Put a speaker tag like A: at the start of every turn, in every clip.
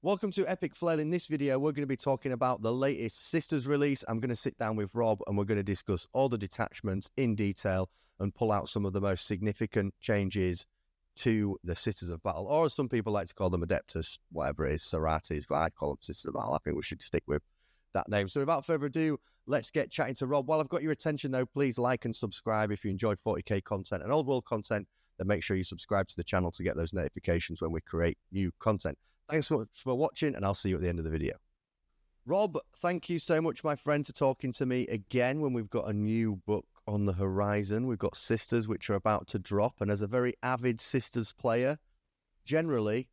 A: Welcome to Epic Flail. In this video, we're going to be talking about the latest Sisters release. I'm going to sit down with Rob and we're going to discuss all the detachments in detail and pull out some of the most significant changes to the Sisters of Battle, or as some people like to call them, Adepta, whatever it is, Sororitas, but I'd call them Sisters of Battle. I think we should stick with that name. So without further ado, let's get chatting to Rob. While I've got your attention though, please like and subscribe if you enjoy 40k content and old world content. Then make sure you subscribe to the channel to get those notifications when we create new content. Thanks so much for watching, and I'll see you at the end of the video. Rob, thank you so much, my friend, for talking to me again when we've got a new book on the horizon. We've got Sisters, which are about to drop, and as a very avid Sisters player, generally,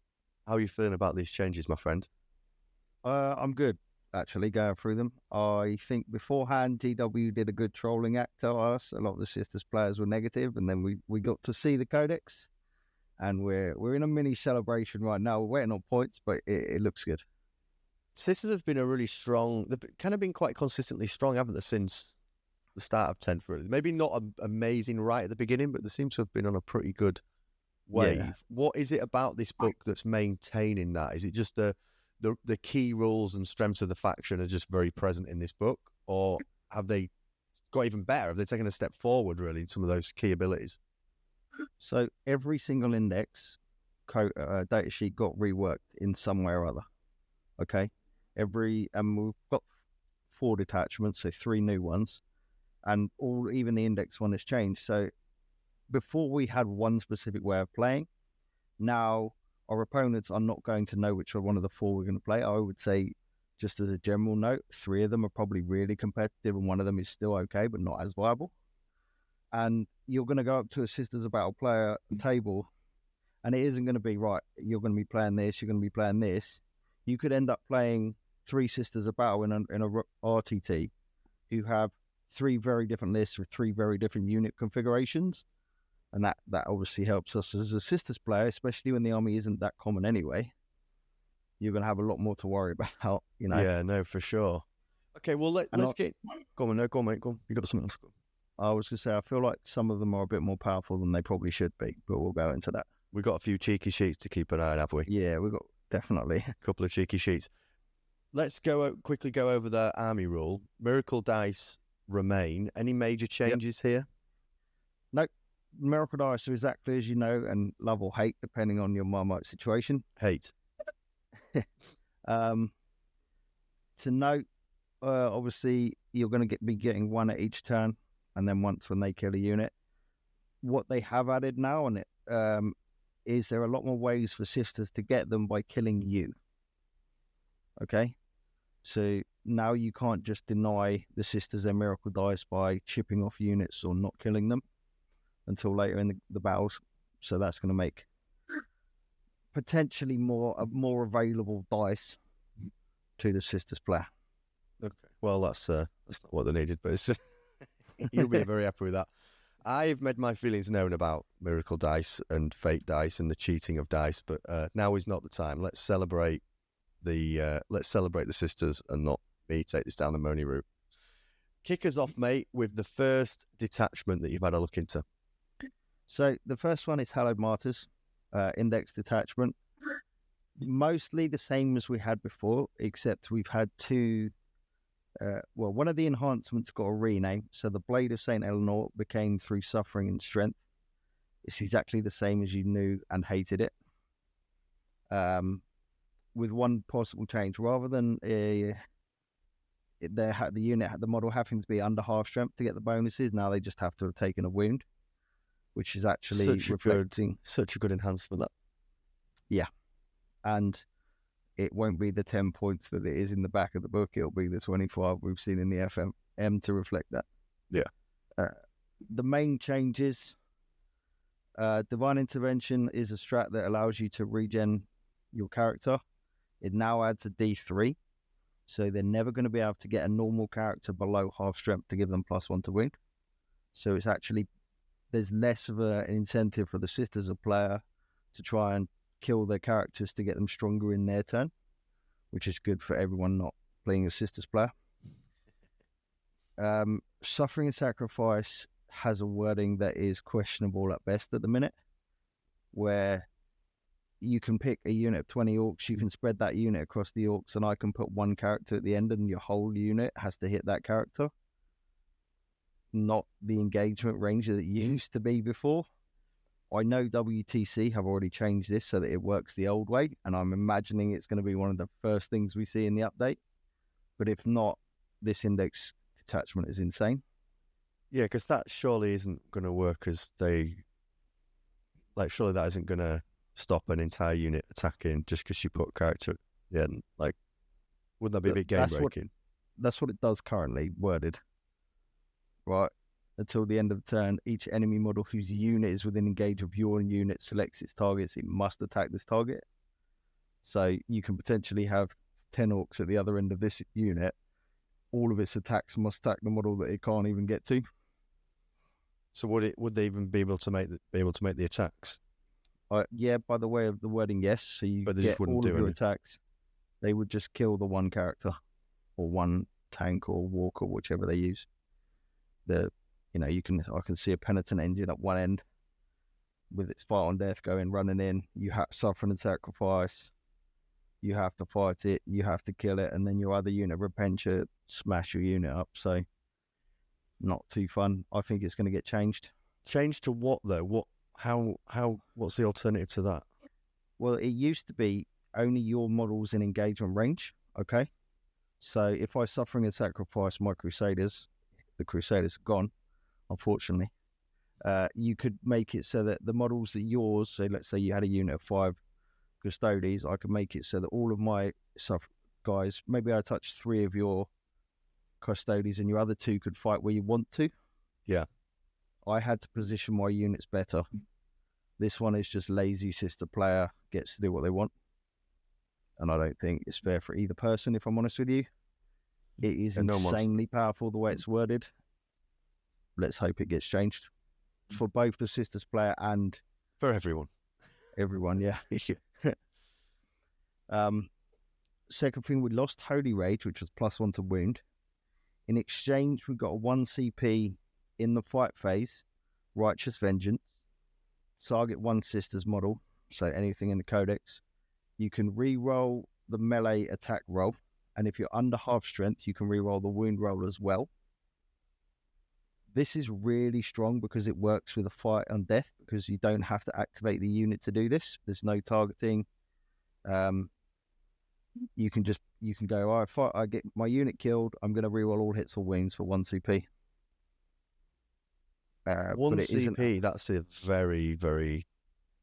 A: how are you feeling about these changes, my friend?
B: I'm good, actually, going through them. I think beforehand, GW did a good trolling act to us. A lot of the Sisters players were negative, and then we got to see the Codex. And we're in a mini celebration right now. We're waiting on points, but it looks good.
A: Sisters have been a really strong, they've kind of been quite consistently strong, haven't they, since the start of 10th. Really. Maybe not amazing right at the beginning, but they seem to have been on a pretty good wave. Yeah. What is it about this book that's maintaining that? Is it just the key rules and strengths of the faction are just very present in this book? Or have they got even better? Have they taken a step forward, really, in some of those key abilities?
B: So every single index data sheet got reworked in some way or other. Okay, and we've got 4 detachments, so 3 new ones, and even the index one has changed. So before we had one specific way of playing. Now our opponents are not going to know which one of the 4 we're going to play. I would say, just as a general note, 3 of them are probably really competitive, and one of them is still okay, but not as viable. And you're going to go up to a Sisters of Battle player table, and it isn't going to be, right, you're going to be playing this, you're going to be playing this. You could end up playing 3 Sisters of Battle in a RTT who have 3 very different lists with 3 very different unit configurations. And that obviously helps us as a Sisters player, especially when the army isn't that common anyway. You're going to have a lot more to worry about, you know.
A: Yeah, no, for sure. Okay, well, let's get... Go on, mate, go on. You got something else?
B: I was going to say, I feel like some of them are a bit more powerful than they probably should be, but we'll go into that.
A: We've got a few cheeky sheets to keep an eye on, have we?
B: Yeah, we've got definitely
A: a couple of cheeky sheets. Let's quickly go over the army rule. Miracle dice remain. Any major changes here?
B: Nope. Miracle dice are exactly as you know, and love or hate, depending on your Marmite situation.
A: Hate.
B: To note, obviously, you're going to be getting 1 at each turn, and then once when they kill a unit. What they have added now on it is there are a lot more ways for Sisters to get them by killing you. Okay? So now you can't just deny the Sisters their miracle dice by chipping off units or not killing them until later in the battles. So that's going to make potentially more available dice to the Sisters player.
A: Okay. Well, that's not what they needed, but it's you'll be very happy with that. I've made my feelings known about miracle dice and fate dice and the cheating of dice, but now is not the time. Let's celebrate the Sisters and not me take this down the Moni route. Kick us off, mate, with the first detachment that you've had a look into.
B: So the first one is Hallowed Martyrs, index detachment. Mostly the same as we had before, except we've had 2. One of the enhancements got a rename, so the Blade of St. Eleanor became Through Suffering and Strength. It's exactly the same as you knew and hated it. With one possible change, rather than the model having to be under half strength to get the bonuses, now they just have to have taken a wound, which is actually
A: such a good enhancement. That,
B: yeah, and it won't be the 10 points that it is in the back of the book. It'll be the 25 we've seen in the FMM to reflect that.
A: Yeah.
B: The main changes, Divine Intervention is a strat that allows you to regen your character. It now adds a D3. So they're never going to be able to get a normal character below half strength to give them +1 to wound. So it's actually, there's less of an incentive for the Sisters of player to try and kill their characters to get them stronger in their turn, which is good for everyone not playing a Sisters player. Suffering and Sacrifice has a wording that is questionable at best at the minute, where you can pick a unit of 20 orcs, you can spread that unit across the orcs, and I can put one character at the end, and your whole unit has to hit that character. Not the engagement range that it used to be before. I know WTC have already changed this so that it works the old way, and I'm imagining it's going to be one of the first things we see in the update. But if not, this index detachment is insane.
A: Yeah, because that surely isn't going to work as they... Like, surely that isn't going to stop an entire unit attacking just because you put a character at the end. Like, wouldn't that be a bit game-breaking?
B: That's what it does currently, worded. Right? Until the end of the turn, each enemy model whose unit is within engage of your unit selects its targets, it must attack this target. So you can potentially have 10 orcs at the other end of this unit. All of its attacks must attack the model that it can't even get to.
A: So would they even be able to make the attacks?
B: Yeah, by the way of the wording, yes. So you get all of your attacks. They would just kill the one character or one tank or walker, whichever they use. I can see a penitent engine at one end with its fight on death running in. You have suffering and sacrifice. You have to fight it. You have to kill it, and then your other unit repent it, smash your unit up. So not too fun. I think it's going to get changed.
A: Changed to what though? What's the alternative to that?
B: Well, it used to be only your models in engagement range. Okay, so if I suffering and sacrifice my crusaders, the crusaders are gone, unfortunately. You could make it so that the models that yours, so let's say you had a unit of 5 custodies, I could make it so that all of my guys, maybe I touch 3 of your custodies and your other 2 could fight where you want to.
A: Yeah.
B: I had to position my units better. This one is just lazy sister player, gets to do what they want. And I don't think it's fair for either person, if I'm honest with you. It is insanely powerful the way it's worded. Let's hope it gets changed. For both the sisters player and...
A: For everyone.
B: Everyone, yeah. Second thing, we lost Holy Rage, which was +1 to wound. In exchange, we got a 1 CP in the fight phase, Righteous Vengeance, target 1 sisters model, so anything in the Codex. You can re-roll the melee attack roll, and if you're under half strength, you can re-roll the wound roll as well. This is really strong because it works with a fight on death, because you don't have to activate the unit to do this. There's no targeting. You can go, I get my unit killed, I'm going to reroll all hits or wounds for 1 CP.
A: 1 CP, that's a very, very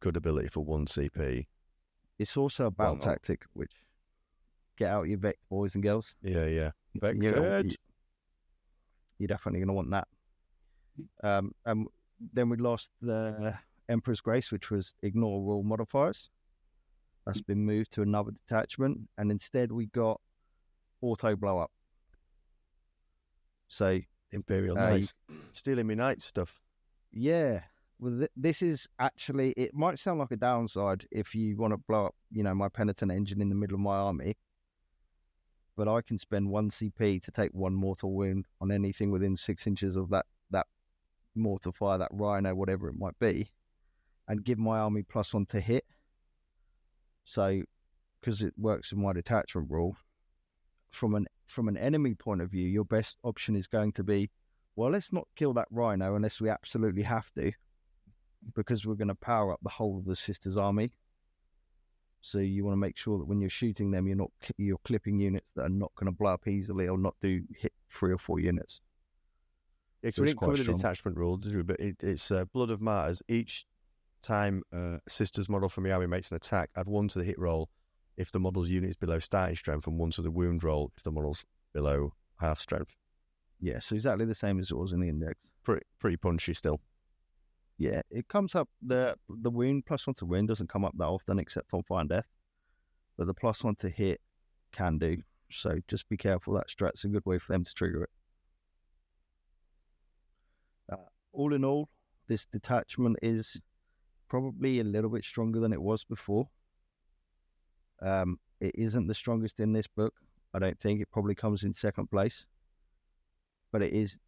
A: good ability for 1 CP.
B: It's also a battle tactic, which get out your Vect, boys and girls.
A: Yeah.
B: You're definitely going to want that. Then we lost the Emperor's Grace, which was ignore rule modifiers. That's been moved to another detachment, and instead we got auto blow up. So
A: Imperial Knights, stealing me knight stuff.
B: Yeah, well, this is actually, it might sound like a downside if you want to blow up, my penitent engine in the middle of my army, but I can spend 1 CP to take 1 mortal wound on anything within 6 inches of that mortar fire, that rhino, whatever it might be, and give my army +1 to hit. So, because it works with my detachment rule, from an enemy point of view, your best option is going to be, well, let's not kill that rhino unless we absolutely have to, because we're going to power up the whole of the sisters' army. So you want to make sure that when you're shooting them, you're clipping units that are not going to blow up easily or not do hit 3 or 4 units.
A: Yeah, so we didn't cover the detachment rules, but it's Blood of Martyrs. Each time a sisters model from the army makes an attack, add 1 to the hit roll if the model's unit is below starting strength, and 1 to the wound roll if the model's below half strength.
B: Yeah, so exactly the same as it was in the index.
A: Pretty punchy still.
B: Yeah, it comes up, the wound, +1 to wound doesn't come up that often except on Fire and Death, but the +1 to hit can do, so just be careful. That strat's a good way for them to trigger it. All in all, this detachment is probably a little bit stronger than it was before. It isn't the strongest in this book. I don't think. It probably comes in second place. But it's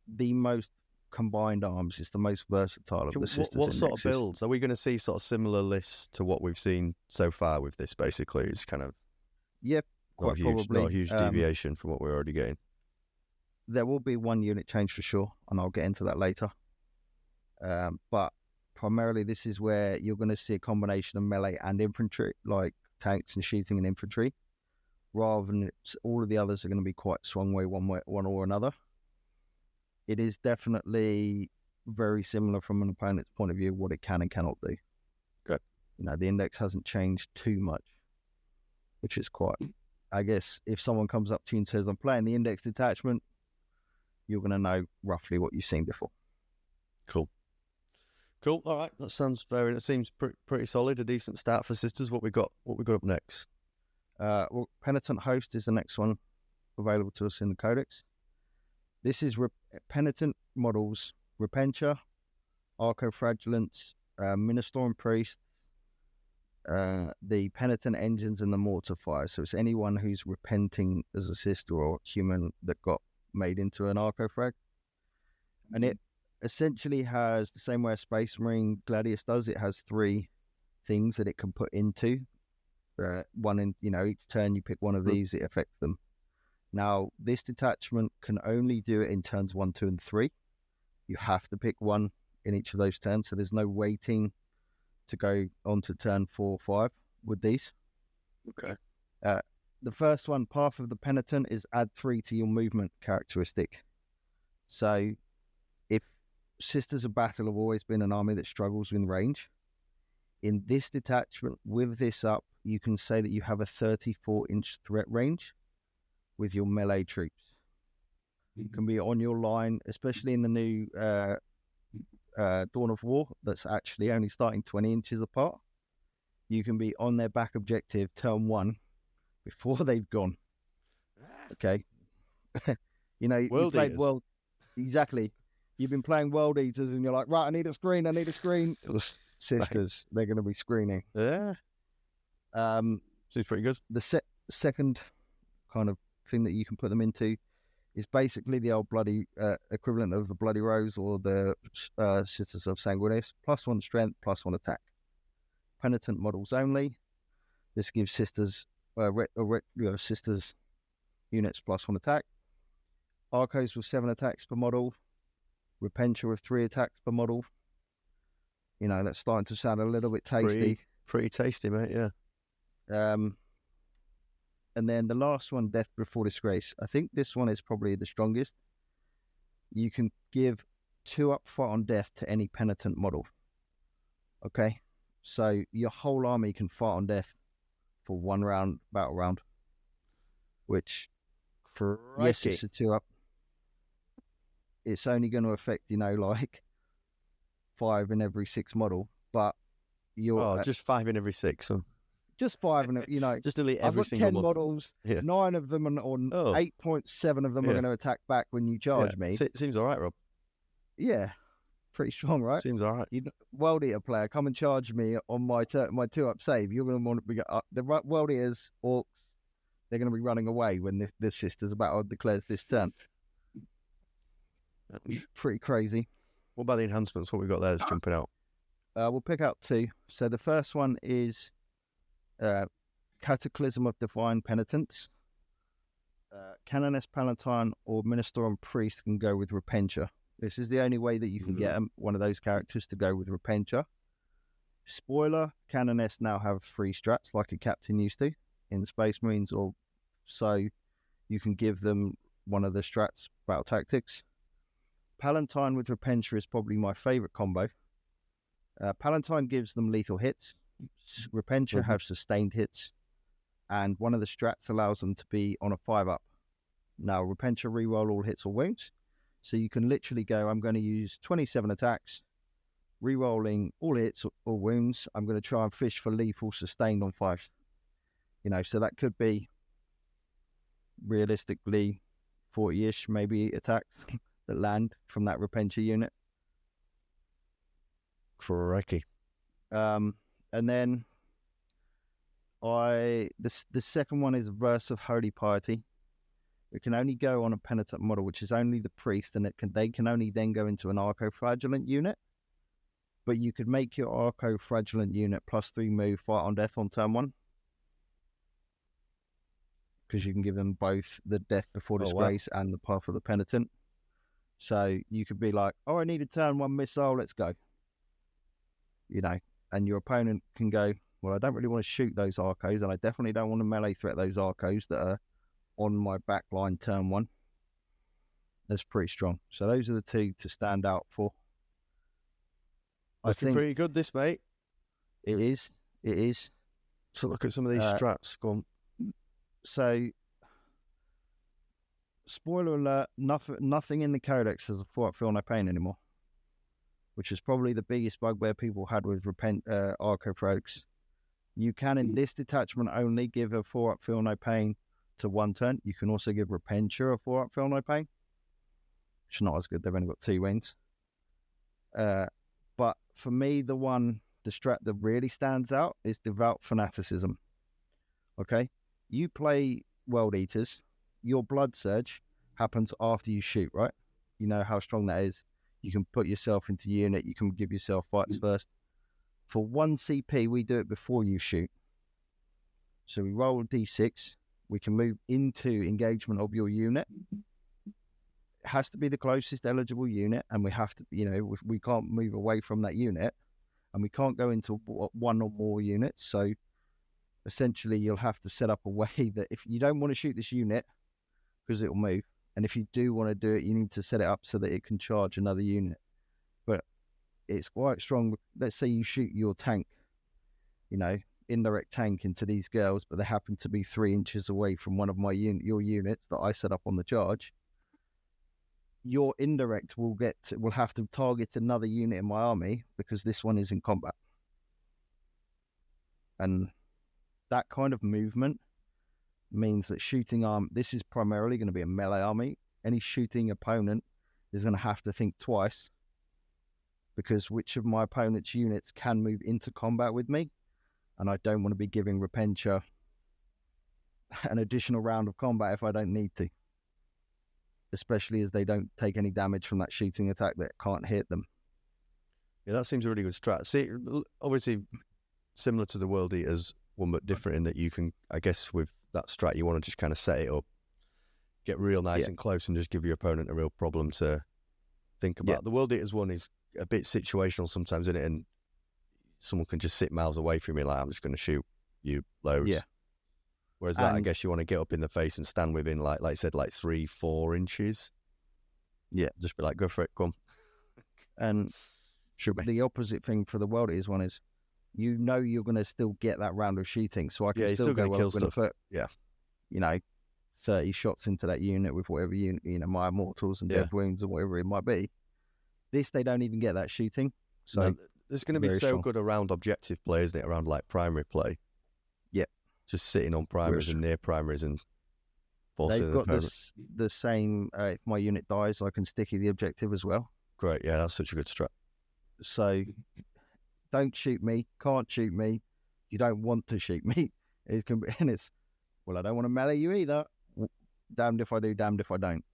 B: the most combined arms. It's the most versatile of the Sisters
A: What sort of
B: indexes.
A: builds? Are we going to see sort of similar lists to what we've seen so far with this, basically? It's kind of
B: Yep, quite probably.
A: Not a huge deviation from what we're already getting.
B: There will be one unit change for sure, and I'll get into that later. But primarily, this is where you're going to see a combination of melee and infantry, like tanks and shooting and infantry, rather than all of the others are going to be quite swung one or another. It is definitely very similar from an opponent's point of view, what it can and cannot do.
A: Good.
B: The index hasn't changed too much, which is quite, I guess, if someone comes up to you and says, I'm playing the index detachment, you're going to know roughly what you've seen before.
A: Cool. All right. That seems pretty solid. A decent start for Sisters. What we got up next?
B: Well, Penitent Host is the next one available to us in the Codex. This is Penitent models, Repentia, Archofragilants, Ministorum Priests, the Penitent Engines, and the Mortifier. So it's anyone who's repenting as a sister or human that got made into an Archofrag. And it essentially has the same way a Space Marine Gladius does. It has 3 things that it can put into. One in, each turn you pick one of these, it affects them. Now, this detachment can only do it in turns 1, 2, and 3. You have to pick one in each of those turns, so there's no waiting to go on to turn 4 or 5 with these.
A: Okay.
B: The first one, Path of the Penitent, is add 3 to your movement characteristic. So, if Sisters of Battle have always been an army that struggles with range, in this detachment, with this up, you can say that you have a 34-inch threat range with your melee troops. You can be on your line, especially in the new Dawn of War, that's actually only starting 20 inches apart. You can be on their back objective turn 1 before they've gone. Okay. You played World... Exactly. You've been playing World Eaters and you're like, right, I need a screen. Sisters, they're going to be screening.
A: Yeah. Seems pretty good.
B: The second kind of thing that you can put them into is basically the old bloody equivalent of the Bloody Rose or the Sisters of Sanguinius. +1 strength, +1 attack. Penitent models only. This gives Sisters Sisters units +1 attack. Archos with 7 attacks per model. Repentia with 3 attacks per model. That's starting to sound a little bit tasty.
A: Pretty tasty, mate, yeah.
B: And then the last one, Death Before Disgrace. I think this one is probably the strongest. You can give 2 up fight on death to any Penitent model. Okay? So your whole army can fight on death for 1 round, battle round. Which, yes, it's a 2 up. It's only going to affect, 5 in every 6 model, but you're...
A: just 5 in every 6, huh?
B: Just 5 in
A: just delete every single
B: I've got 10 models, 9 of them, or 8.7 of them are going to attack back when you charge me.
A: Seems all right, Rob.
B: Yeah, pretty strong, right?
A: Seems all right.
B: World Eater player, come and charge me on my 2-up save. You're going to want to be the World Eaters, Orcs, they're going to be running away when this Sisters of Battle declares this turn. Pretty crazy.
A: What about the enhancements? What we got there is jumping out.
B: We'll pick out 2. So the first one is Cataclysm of Divine Penitence. Canoness Palatine or Ministorum Priest can go with Repentia. This is the only way that you can get one of those characters to go with Repentia. Spoiler, Canoness now have 3 strats like a captain used to in the Space Marines, or so you can give them one of the strats, Battle Tactics. Palatine with Repentia is probably my favourite combo. Palatine gives them lethal hits. Repentia have sustained hits. And one of the strats allows them to be on a 5-up. Now, Repentia reroll all hits or wounds. So you can literally go, I'm going to use 27 attacks, rerolling all hits or wounds. I'm going to try and fish for lethal sustained on 5. So that could be realistically 40-ish maybe attacks that land from that Repentia unit.
A: Crikey.
B: And then the second one is Verse of Holy Piety. It can only go on a penitent model, which is only the priest, and they can only then go into an arco-fragilant unit. But you could make your arco-fragilant unit +3 move, fight on death on turn 1. Because you can give them both the death before disgrace and the path of the penitent. So you could be like, oh, I need a turn 1 missile, let's go. And your opponent can go, well, I don't really want to shoot those arcos, and I definitely don't want to melee threat those arcos that are on my back line turn 1. That's pretty strong. So those are the two to stand out for.
A: I think pretty good, this, mate.
B: It is.
A: So look at some of these strats. Go on.
B: So, spoiler alert, nothing in the Codex has a Fought Feel No Pain anymore, which is probably the biggest bugbear people had with Arco Frogs. You can, in this detachment, only give a 4-up Feel No Pain to 1 turn. You can also give Repentia a 4-up Feel No Pain, which is not as good. They've only got 2 wings. But for me, the strat that really stands out is Devout Fanaticism. Okay? You play World Eaters, your Blood Surge happens after you shoot, right? You know how strong that is. You can put yourself into unit, you can give yourself fights first. For 1 CP, we do it before you shoot. So we roll a d6, we can move into engagement of your unit. It has to be the closest eligible unit, and we have to, we can't move away from that unit, and we can't go into 1 or more units. So essentially, you'll have to set up a way that if you don't want to shoot this unit, because it'll move, and if you do want to do it, you need to set it up so that it can charge another unit. But it's quite strong. Let's say you shoot your tank, indirect tank into these girls, but they happen to be 3 inches away from one of your units that I set up on the charge. Your indirect will have to target another unit in my army because this one is in combat. And that kind of movement means that shooting this is primarily going to be a melee army. Any shooting opponent is going to have to think twice, because which of my opponent's units can move into combat with me, and I don't want to be giving Repentia an additional round of combat if I don't need to, especially as they don't take any damage from that shooting attack that can't hit them.
A: Yeah, that seems a really good strat. See, obviously similar to the World Eaters one, but different in that you can, I guess with that strat, you want to just kind of set it up, get real nice and close, and just give your opponent a real problem to think about. The World Eaters one is a bit situational sometimes, isn't it? And someone can just sit miles away from you, like, I'm just going to shoot you loads. Yeah. Whereas that, I guess you want to get up in the face and stand within, like I said, like 3-4 inches. Yeah. Just be like, go for it, come.
B: And the opposite thing for the World Eaters one is, you're going to still get that round of shooting, so I can still go well with a foot.
A: Yeah.
B: 30 shots into that unit with whatever unit, my Immortals and Dead Wounds or whatever it might be. This, they don't even get that shooting. So
A: no, there's going to be so strong. Good around objective play, isn't it? Around like primary play.
B: Yeah.
A: Just sitting on primaries and near primaries and forcing
B: they've got the same, if my unit dies, I can sticky the objective as well.
A: Great, yeah, that's such a good strat.
B: So, don't shoot me, can't shoot me, you don't want to shoot me. It can be, and it's, well, I don't want to melee you either. Damned if I do, damned if I don't.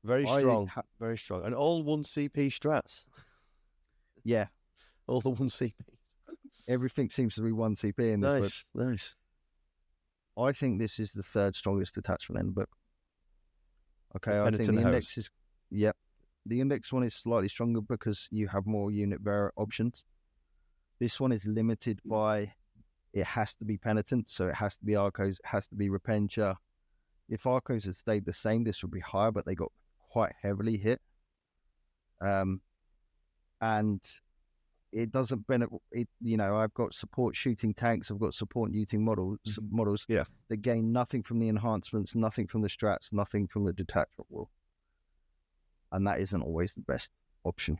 A: Very strong, very strong. And all 1 CP strats.
B: Yeah.
A: All the 1 CP.
B: Everything seems to be 1 CP in this book.
A: Nice.
B: I think this is the 3rd strongest detachment in the book. Okay, I think the index is... Yep. The index one is slightly stronger because you have more unit bearer options. This one is limited by... It has to be Penitent, so it has to be Arcos, it has to be Repentia. If Arcos had stayed the same, this would be higher, but they got quite heavily hit. And it doesn't benefit, I've got support shooting tanks, I've got support shooting models that gain nothing from the enhancements, nothing from the strats, nothing from the detachment wall. And that isn't always the best option.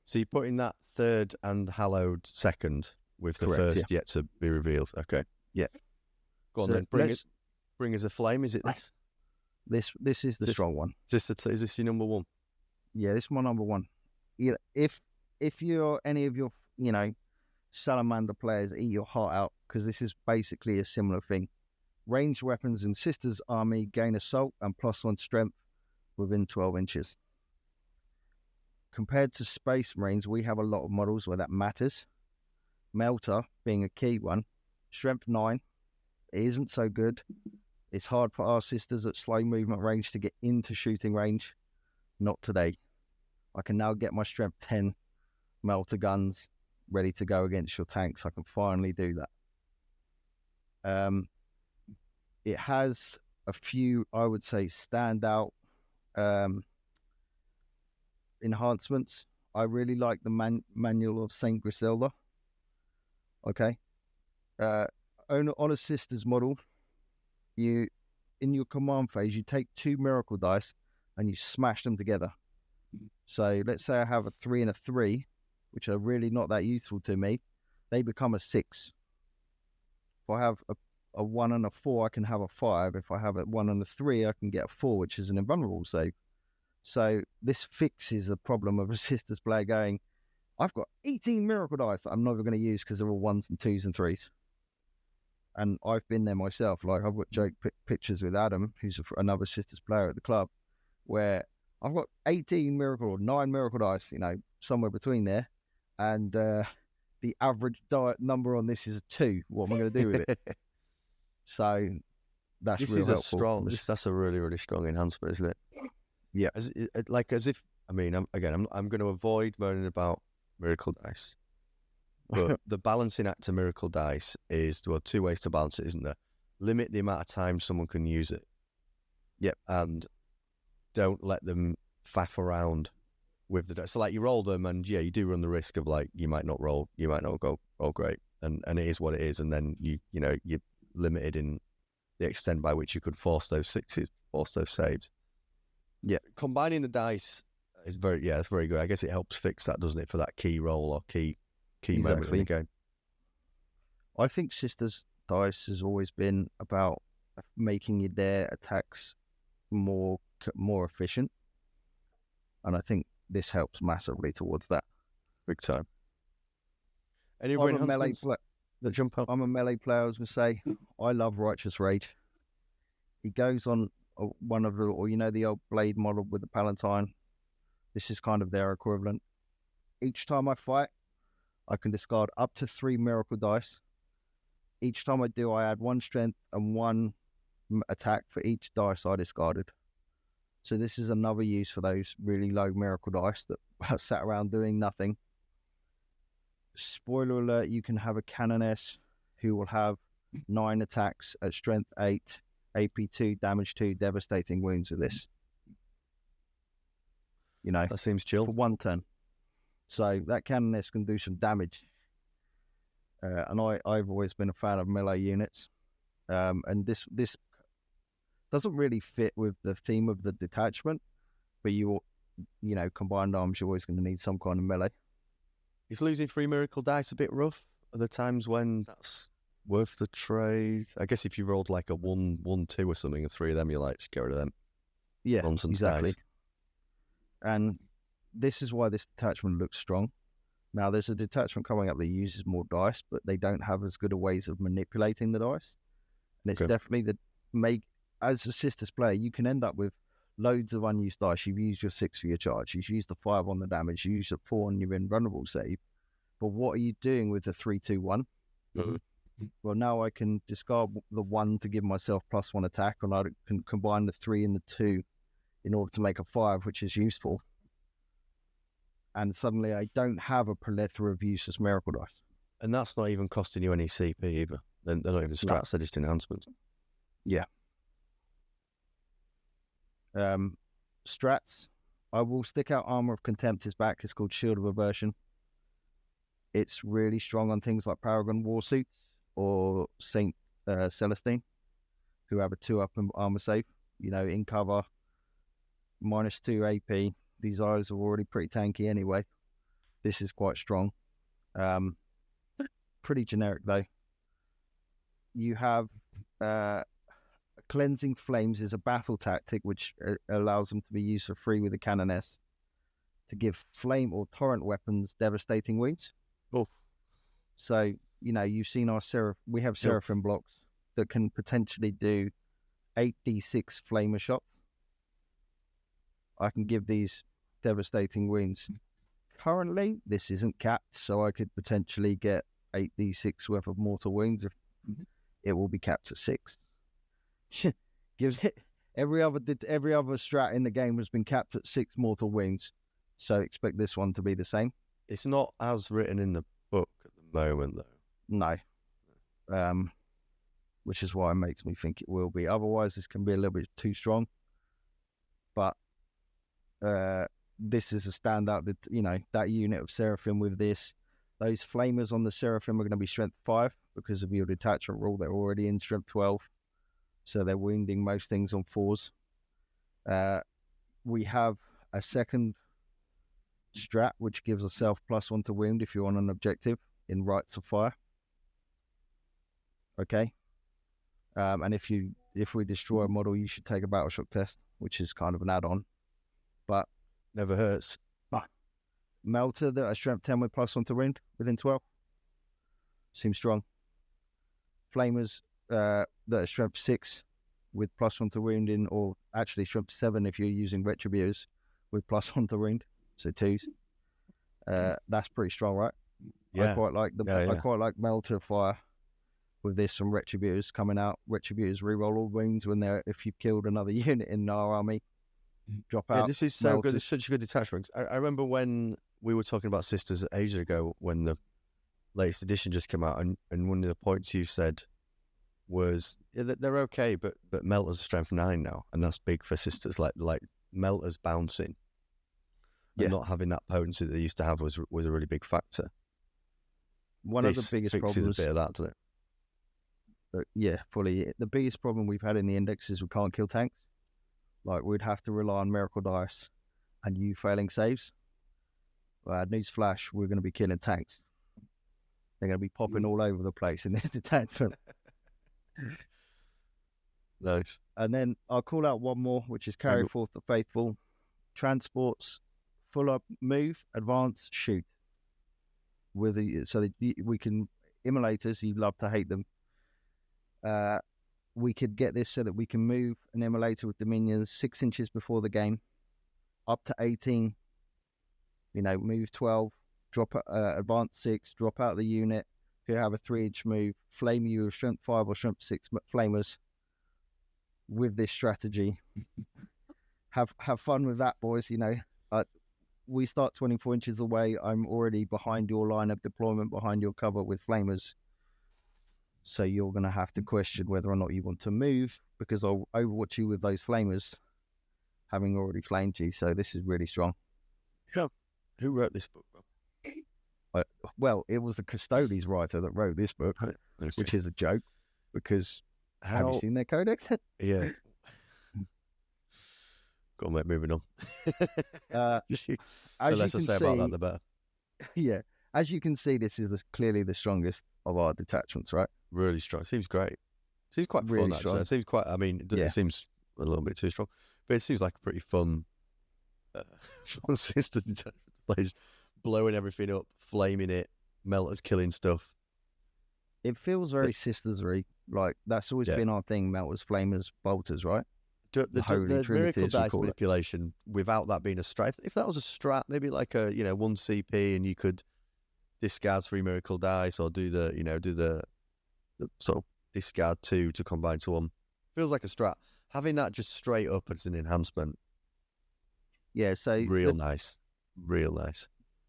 A: So you're putting that 3rd and Hallowed 2nd with the first yet to be revealed. Okay.
B: Yeah.
A: Go on then. Bring us a flame. Is it this?
B: This is the strong one.
A: Is this your number 1?
B: Yeah, this is my number 1. Yeah, if you're any of your Salamander players, eat your heart out, because this is basically a similar thing. Ranged weapons in Sisters army gain assault and +1 strength within 12 inches. Compared to Space Marines, we have a lot of models where that matters. Melter being a key one. Strength 9. It isn't so good. It's hard for our sisters at slow movement range to get into shooting range. Not today. I can now get my strength 10 melter guns ready to go against your tanks. I can finally do that. It has a few, I would say, standout enhancements. I really like the manual of Saint Griselda. Okay. On a sisters model, in your command phase, you take 2 miracle dice and you smash them together. So let's say I have a 3 and a 3, which are really not that useful to me. They become a 6. If I have a 1 and a 4, I can have a 5. If I have a 1 and a 3, I can get a 4, which is an invulnerable save. So this fixes the problem of a sisters player going, I've got 18 miracle dice that I'm never going to use because they're all 1s and 2s and 3s. And I've been there myself. Like, I've got joke pictures with Adam, who's another sisters player at the club, where I've got 18 miracle or 9 miracle dice, somewhere between there. And the average number on this is a 2. What am I going to do with it? So that's
A: this
B: real
A: is
B: helpful.
A: A strong. That's a really, really strong enhancement, isn't it?
B: Yeah.
A: I'm going to avoid moaning about miracle dice. But the balancing act to miracle dice is, there are 2 ways to balance it, isn't there? Limit the amount of time someone can use it.
B: Yep.
A: And don't let them faff around with the dice. So like, you roll them and you do run the risk of, like, you might not go great. And it is what it is. And then you're limited in the extent by which you could force those 6s, force those saves. Yeah. Combining the dice is it's very good. I guess it helps fix that, doesn't it, for that key roll or key moment in the game.
B: I think Sisters dice has always been about making their attacks more efficient, and I think this helps massively towards that.
A: Big time. Any other enhancements that jump out?
B: I'm a melee player. I was going to say, I love Righteous Rage. He goes on one of the old blade model with the Palatine. This is kind of their equivalent. Each time I fight, I can discard up to 3 miracle dice. Each time I do, I add 1 strength and 1 attack for each dice I discarded. So this is another use for those really low miracle dice that sat around doing nothing. Spoiler alert, you can have a Canoness who will have 9 attacks at strength 8, AP 2, damage 2, devastating wounds with this.
A: That seems chill.
B: For 1 turn. So that Canoness can do some damage. And I've always been a fan of melee units. And this doesn't really fit with the theme of the detachment, but combined arms, you're always going to need some kind of melee.
A: Is losing 3 miracle dice a bit rough? Are there times when that's worth the trade? I guess if you rolled like a 1, 1, 2 or something, and 3 of them, you're like, just get rid of them.
B: Yeah,
A: nonsense
B: exactly.
A: dice.
B: And this is why this detachment looks strong. Now, there's a detachment coming up that uses more dice, but they don't have as good a ways of manipulating the dice. And it's definitely as a Sisters player, you can end up with loads of unused dice. You've used your 6 for your charge. You've used the 5 on the damage. You used the 4 on your invulnerable save. But what are you doing with the 3, 2, 1?
A: Mm-hmm.
B: Well, now I can discard the 1 to give myself +1 attack, and I can combine the 3 and the 2 in order to make a 5, which is useful. And suddenly I don't have a plethora of useless miracle dice.
A: And that's not even costing you any CP either. They're not even strats, they're just enhancements.
B: Yeah. Strats. I will stick out Armor of Contempt is back. It's called Shield of Aversion. It's really strong on things like Paragon Warsuits or Saint Celestine, who have a 2-up armor save. In cover, -2 AP. These eyes are already pretty tanky anyway. This is quite strong. Pretty generic though. You have Cleansing Flames is a battle tactic which allows them to be used for free with the Canoness to give flame or torrent weapons devastating wounds.
A: Oh.
B: So, you've seen our we have Seraphim blocks. that can potentially do 8d6 flamer shots. I can give these devastating wounds. Currently, this isn't capped, so I could potentially get 8d6 worth of mortal wounds. If it will be capped at 6. Give it every other strat in the game has been capped at 6 mortal wounds, so expect this one to be the same.
A: It's not as written in the book at the moment, though.
B: No, which is why it makes me think it will be. Otherwise, this can be a little bit too strong. But this is a standout. That that unit of Seraphim with this. Those flamers on the Seraphim are going to be strength 5 because of your detachment rule. They're already in strength 12, so they're wounding most things on 4s. We have a second strat which gives yourself +1 to wound if you're on an objective in Rites of Fire. Okay, and if we destroy a model, you should take a battle shock test, which is kind of an add-on, but
A: never hurts.
B: Melter that are strength 10 with +1 to wound within 12. Seems strong. Flamers that are strength 6 with +1 to wound in, or actually strength 7 if you're using Retributors with +1 to wound, so 2s. That's pretty strong, right?
A: Yeah.
B: I quite like I quite like Melter Fire with this from Retributors coming out. Retributors reroll all wounds if you've killed another unit in our army. Drop out.
A: Yeah, this is so good. It's such a good detachment. I remember when we were talking about Sisters ages ago when the latest edition just came out, and one of the points you said was that they're okay, but Melter's strength 9 now, and that's big for Sisters. Like Melter's bouncing, and not having that potency that they used to have was a really big factor.
B: One of the biggest problems.
A: A bit of that, doesn't it?
B: Yeah, fully. The biggest problem we've had in the index is we can't kill tanks. Like, we'd have to rely on miracle dice and you failing saves. Newsflash, we're going to be killing tanks. They're going to be popping all over the place in this detachment.
A: Nice.
B: And then I'll call out one more, which is Carry Forth the Faithful. Transports, full up, move, advance, shoot. We can, immolators, you love to hate them. We could get this so that we can move an immolator with dominions 6 inches before the game, up to 18. Move 12, drop advance 6, drop out the unit. If you have a 3-inch move, flame you with strength 5 or strength 6 flamers. With this strategy, have fun with that, boys. We start 24 inches away. I'm already behind your line of deployment, behind your cover with flamers. So you're going to have to question whether or not you want to move, because I'll overwatch you with those flamers, having already flamed you. So this is really strong.
A: Yeah. Who wrote this book, Rob?
B: Well, it was the Custodes writer that wrote this book, which is a joke, because have you seen their Codex?
A: Yeah. Go on, mate, moving on. The less I say about that, the better.
B: Yeah. As you can see, this is clearly the strongest of our detachments, right?
A: Really strong. Seems great. Seems quite really fun, actually. It seems quite, it seems a little bit too strong, but it seems like a pretty fun sister detachment to play, just blowing everything up, flaming it, Melters killing stuff.
B: It feels very sistersy. Like, that's always been our thing, Melters, Flamers, Bolters, right?
A: The miracle dice manipulation, without that being a strat. If that was a strat, maybe like a 1 CP, and you could discard 3 miracle dice, or do the sort of discard 2 to combine to 1. Feels like a strat. Having that just straight up as an enhancement.
B: Yeah, so
A: real nice.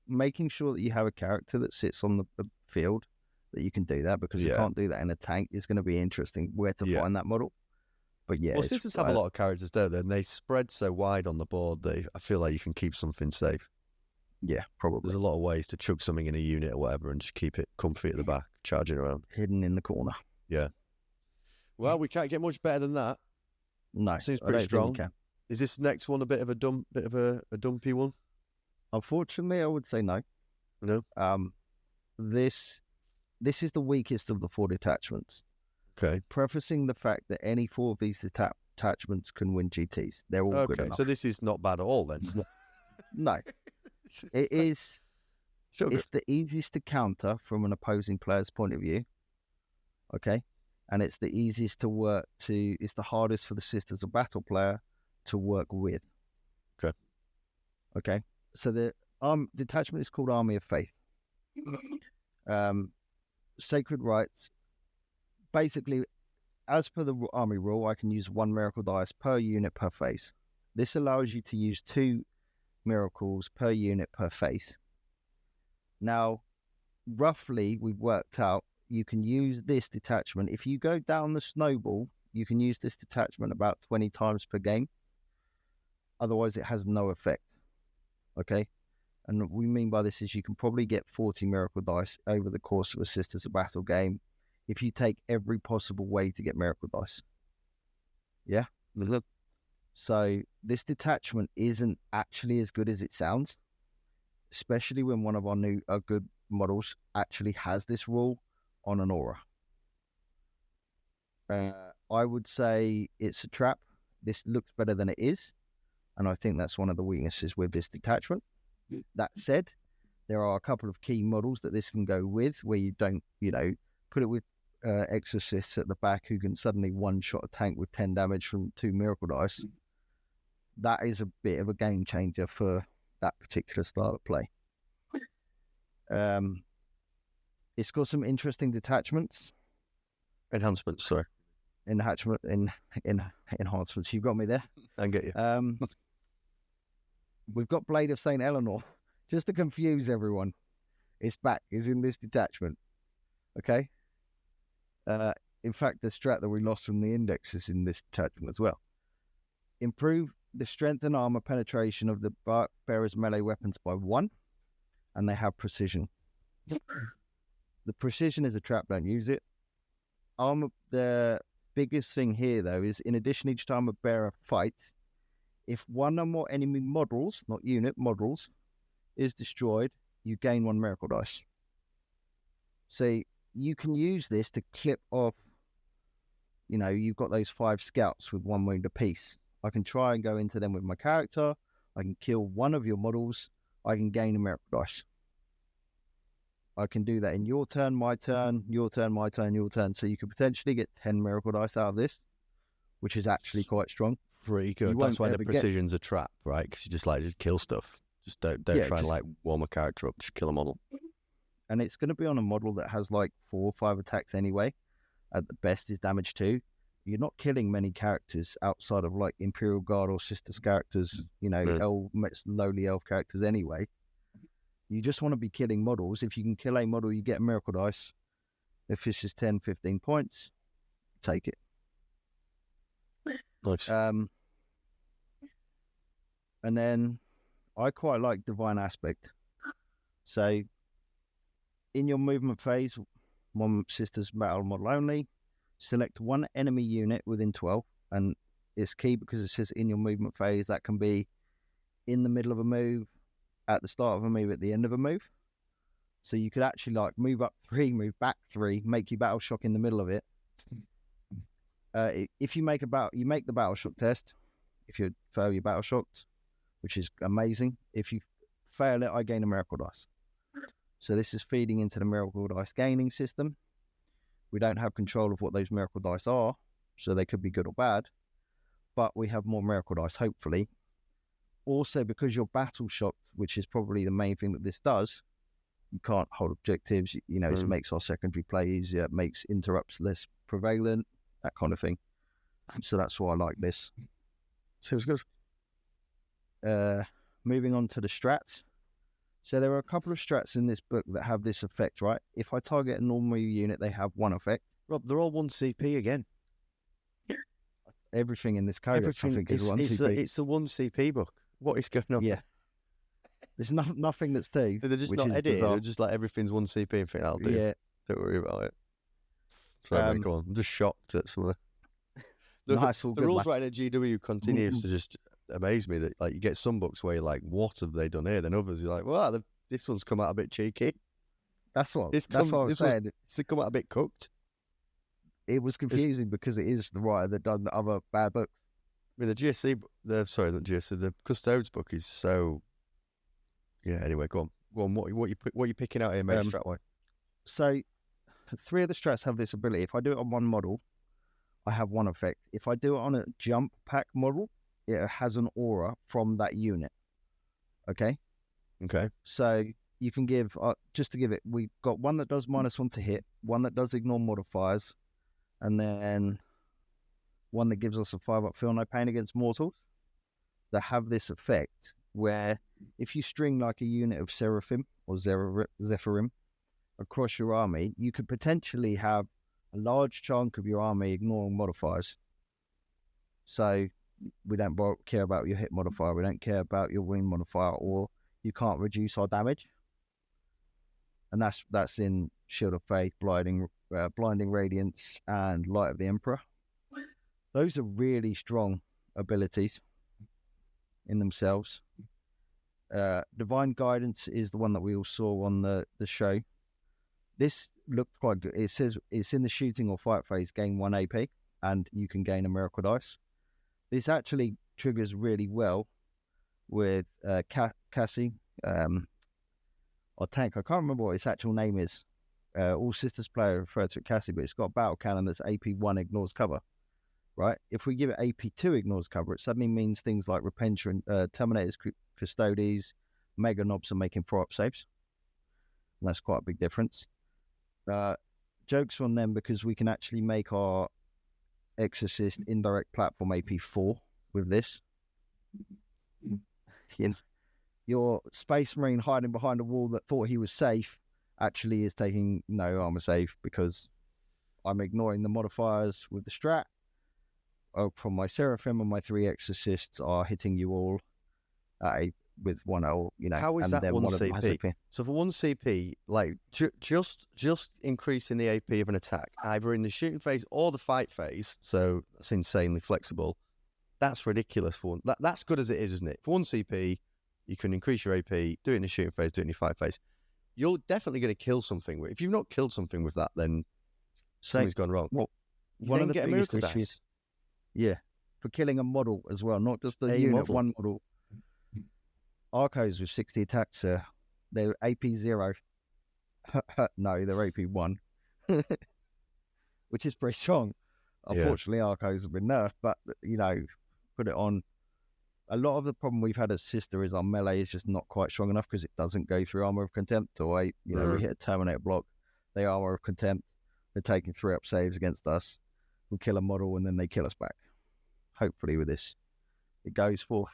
B: Making sure that you have a character that sits on the field that you can do that, because you can't do that in a tank, is going to be interesting where to find that model. But yeah,
A: sisters have a lot of characters, don't they? And they spread so wide on the board that I feel like you can keep something safe.
B: Yeah, probably.
A: There's a lot of ways to chuck something in a unit or whatever and just keep it comfy at the back, charging around.
B: Hidden in the corner.
A: Yeah. Well, we can't get much better than that.
B: No.
A: Seems pretty strong. Is this next one a bit of a dumpy one?
B: Unfortunately, I would say no.
A: No.
B: This is the weakest of the 4 detachments.
A: Okay.
B: Prefacing the fact that any 4 of these detachments can win GTs. They're all good enough.
A: So this is not bad at all then.
B: No. It is. It's the easiest to counter from an opposing player's point of view. Okay. and it's the easiest to work to. It's the hardest for the Sisters of Battle player to work with. Okay. So the detachment is called Army of Faith. Sacred rites. Basically, as per the army rule, I can use 1 miracle dice per unit per phase. This allows you to use 2 miracles per unit per phase. Now, roughly, we've worked out you can use this detachment. If you go down the snowball, you can use this detachment about 20 times per game. Otherwise, it has no effect. Okay? And what we mean by this is you can probably get 40 miracle dice over the course of a Sisters of Battle game if you take every possible way to get miracle dice. Yeah?
A: Mm-hmm.
B: So this detachment isn't actually as good as it sounds, especially when one of our new good models actually has this rule on an aura. I would say it's a trap. This looks better than it is, and I think that's one of the weaknesses with this detachment. That said, there are a couple of key models that this can go with where you don't, put it with exorcists at the back who can suddenly one-shot a tank with 10 damage from 2 miracle dice. That is a bit of a game changer for that particular style of play. It's got some interesting detachments.
A: Enhancements, sorry.
B: Enhancements. You got me there.
A: I get you.
B: We've got Blade of St. Eleanor. Just to confuse everyone, it's back. It's in this detachment. Okay? In fact, the strat that we lost from the index is in this detachment as well. Improve the strength and armor penetration of the Bark Bearer's melee weapons by 1, and they have precision. The precision is a trap, don't use it. The biggest thing here, though, is in addition, each time a bearer fights, if 1 or more enemy models, not unit, models, is destroyed, you gain 1 miracle dice. So you can use this to clip off, you've got those 5 scouts with 1 wound apiece. I can try and go into them with my character. I can kill 1 of your models. I can gain a miracle dice. I can do that in your turn, my turn, your turn, my turn, your turn. So you could potentially get 10 miracle dice out of this, which is actually quite strong.
A: Pretty good. That's why the precision's a trap, right? Because you just kill stuff. Just don't try and warm a character up. Just kill a model.
B: And it's going to be on a model that has 4 or 5 attacks anyway. At the best is damage 2. You're not killing many characters outside of Imperial Guard or Sisters characters, lowly elf characters anyway. You just want to be killing models. If you can kill a model, you get a miracle dice. If this is 10, 15 points, take it.
A: Nice.
B: And then I quite like Divine Aspect. So in your movement phase, 1 Sisters Battle model only, select 1 enemy unit within 12, and it's key because it says in your movement phase. That can be in the middle of a move, at the start of a move, at the end of a move. So you could actually move up 3, move back 3, make your battle shock in the middle of it. If you make the battle shock test, if you fail your battle shocked, which is amazing. If you fail it, I gain a miracle dice. So this is feeding into the miracle dice gaining system. We don't have control of what those miracle dice are, so they could be good or bad, but we have more miracle dice, hopefully. Also, because you're battle shocked, which is probably the main thing that this does, you can't hold objectives. It makes our secondary play easier, it makes interrupts less prevalent, that kind of thing. So that's why I like this.
A: Seems good.
B: Moving on to the strats. So there are a couple of strats in this book that have this effect, right? If I target a normal unit, they have 1 effect.
A: Rob, they're all 1 CP again.
B: Everything in this codex, I think, is 1 CP.
A: It's a 1 CP book. What is going on?
B: Yeah. There's nothing that's 2.
A: They're just not edited. They're just everything's 1 CP and think, I'll do.
B: Yeah.
A: Don't worry about it. Sorry, go on. I'm just shocked at some of the rules writing at GW continues to just amaze me that you get some books where you're like, what have they done here? Then others you're like, well, this one's come out a bit cheeky.
B: That's what I said.
A: It's come out a bit cooked.
B: It was confusing because it is the writer that done the other bad books.
A: I mean, the Custodes book is so. Yeah. Anyway, go on. What you picking out here, mate? Stratway.
B: So, 3 of the strats have this ability. If I do it on one model, I have one effect. If I do it on a jump pack model, it has an aura from that unit. Okay?
A: Okay.
B: So you can give, just to give it, we've got one that does -1 to hit, one that does ignore modifiers, and then one that gives us a 5-up feel no pain against mortals that have this effect where if you string like a unit of Seraphim or Zephyrim across your army, you could potentially have a large chunk of your army ignoring modifiers. So we don't care about your hit modifier, we don't care about your wound modifier, or you can't reduce our damage. And that's in Shield of Faith, Blinding Radiance, and Light of the Emperor. Those are really strong abilities in themselves. Divine Guidance is the one that we all saw on the show. This looked quite good. It says it's in the shooting or fight phase, gain 1 AP, and you can gain a miracle dice. This actually triggers really well with Cassie, or Tank. I can't remember what its actual name is. All Sisters player refer to it Cassie, but it's got a battle cannon that's AP1 ignores cover. Right? If we give it AP2 ignores cover, it suddenly means things like Repenter and Terminators, Custodes, Mega Knobs are making 4-up saves. And that's quite a big difference. Jokes on them because we can actually make our Exorcist indirect platform AP4 with this. Your Space Marine hiding behind a wall that thought he was safe actually is taking no armor save because I'm ignoring the modifiers with the strat. From my Seraphim, and my 3 Exorcists are hitting you all with 1-0,
A: How is
B: and
A: that
B: then
A: 1
B: one of them has
A: CP? So for 1 CP, like just increasing the AP of an attack, either in the shooting phase or the fight phase, so that's insanely flexible. That's ridiculous for one. That's good as it is, isn't it? For 1 CP, you can increase your AP, do it in the shooting phase, do it in your fight phase. You're definitely going to kill something. If you've not killed something with that, then something's gone wrong.
B: Well, one of the biggest issues, for killing a model as well, not just the unit, model. One model. Arcos with 60 attacks, they're AP 0. No, they're AP 1, which is pretty strong. Unfortunately, Arcos have been nerfed, but put it on. A lot of the problem we've had as Sister is our melee is just not quite strong enough because it doesn't go through Armor of Contempt, or we hit a Terminator block, they Armor of Contempt, they're taking 3-up saves against us. We kill a model and then they kill us back. Hopefully with this, it goes forth.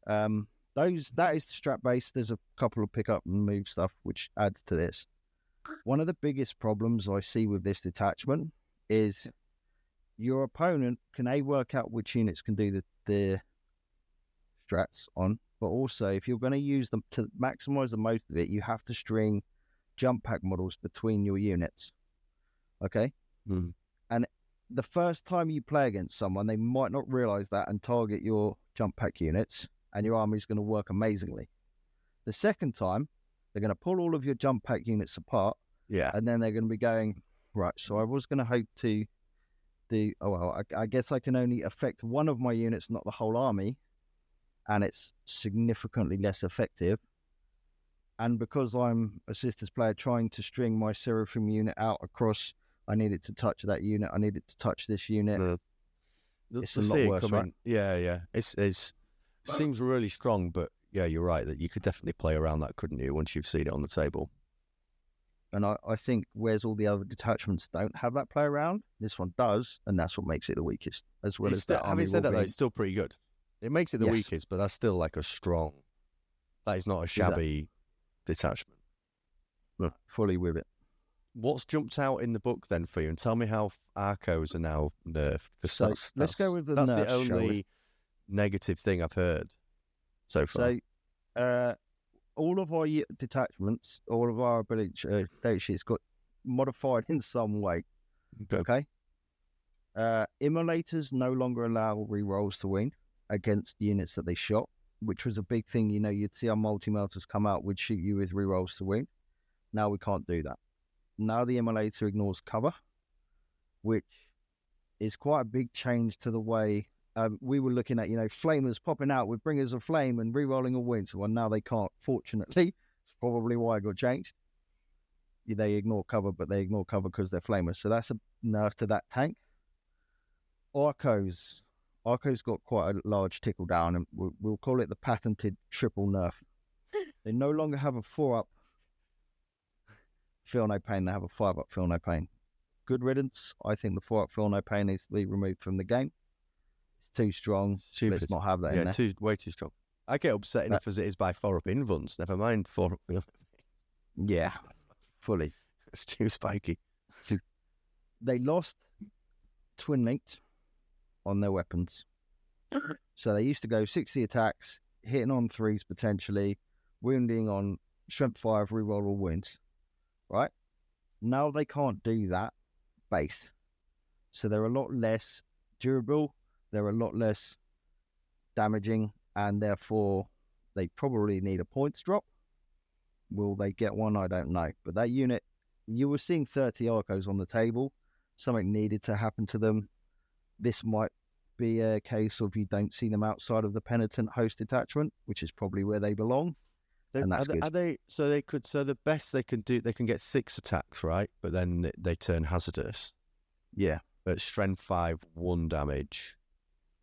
B: That is the strat base. There's a couple of pick up and move stuff which adds to this. One of the biggest problems I see with this detachment is your opponent can work out which units can do the strats on, but also if you're going to use them to maximize the most of it, you have to string jump pack models between your units. Okay? And the first time you play against someone, they might not realize that and target your jump pack units, and your army is going to work amazingly. The second time, they're going to pull all of your jump pack units apart, and then they're going to be going, right, so I was going to hope to do, I guess I can only affect one of my units, not the whole army, and it's significantly less effective. And because I'm a Sisters player trying to string my Seraphim unit out across, I need it to touch that unit, I need it to touch this unit. It's a lot worse, right?
A: Yeah. It seems really strong, but yeah, you're right that you could definitely play around that, couldn't you, once you've seen it on the table.
B: And I think whereas all the other detachments don't have that play around, this one does, and that's what makes it the weakest, as well as that.
A: Having said that, though, it's still pretty good. It makes it the weakest, but that's still like a strong. That is not a shabby detachment.
B: Fully with it.
A: What's jumped out in the book then for you? And tell me how Arcos are now nerfed.
B: So let's go with the nerfs.
A: That's the only negative thing I've heard so far.
B: So all of our detachments, all of our ability data sheets got modified in some way. Okay? Immolators no longer allow rerolls to win against units that they shot, which was a big thing. You'd see our multi-melters come out, would shoot you with rerolls to win. Now we can't do that. Now the immolator ignores cover, which is quite a big change to the way we were looking at, flamers popping out with bringers of flame and rerolling all wins. Well, now they can't, fortunately. It's probably why it got changed. they ignore cover, but they ignore cover because they're flamers. So that's a nerf to that tank. Arco's got quite a large tickle down, and we'll call it the patented triple nerf. They no longer have a 4-up feel no pain, they have a 5-up feel no pain. Good riddance. I think the 4-up feel no pain needs to be removed from the game. It's too strong.
A: Stupid.
B: Let's not have that in there.
A: Way too strong. I get upset enough as it is by 4-up invuns, never mind 4-up feel.
B: Yeah, fully.
A: It's too spiky.
B: They lost twin linked on their weapons. So they used to go 60 attacks, hitting on 3s potentially, wounding on strength 5, reroll all wounds. Right? Now they can't do that base. So they're a lot less durable, they're a lot less damaging, and therefore they probably need a points drop. Will they get one? I don't know. But that unit, you were seeing 30 Arcos on the table. Something needed to happen to them. This might be a case of you don't see them outside of the Penitent Host detachment, which is probably where they belong. And that's good.
A: So the best they can do, they can get 6 attacks, right? But then they turn hazardous.
B: Yeah.
A: But strength 5, 1 damage.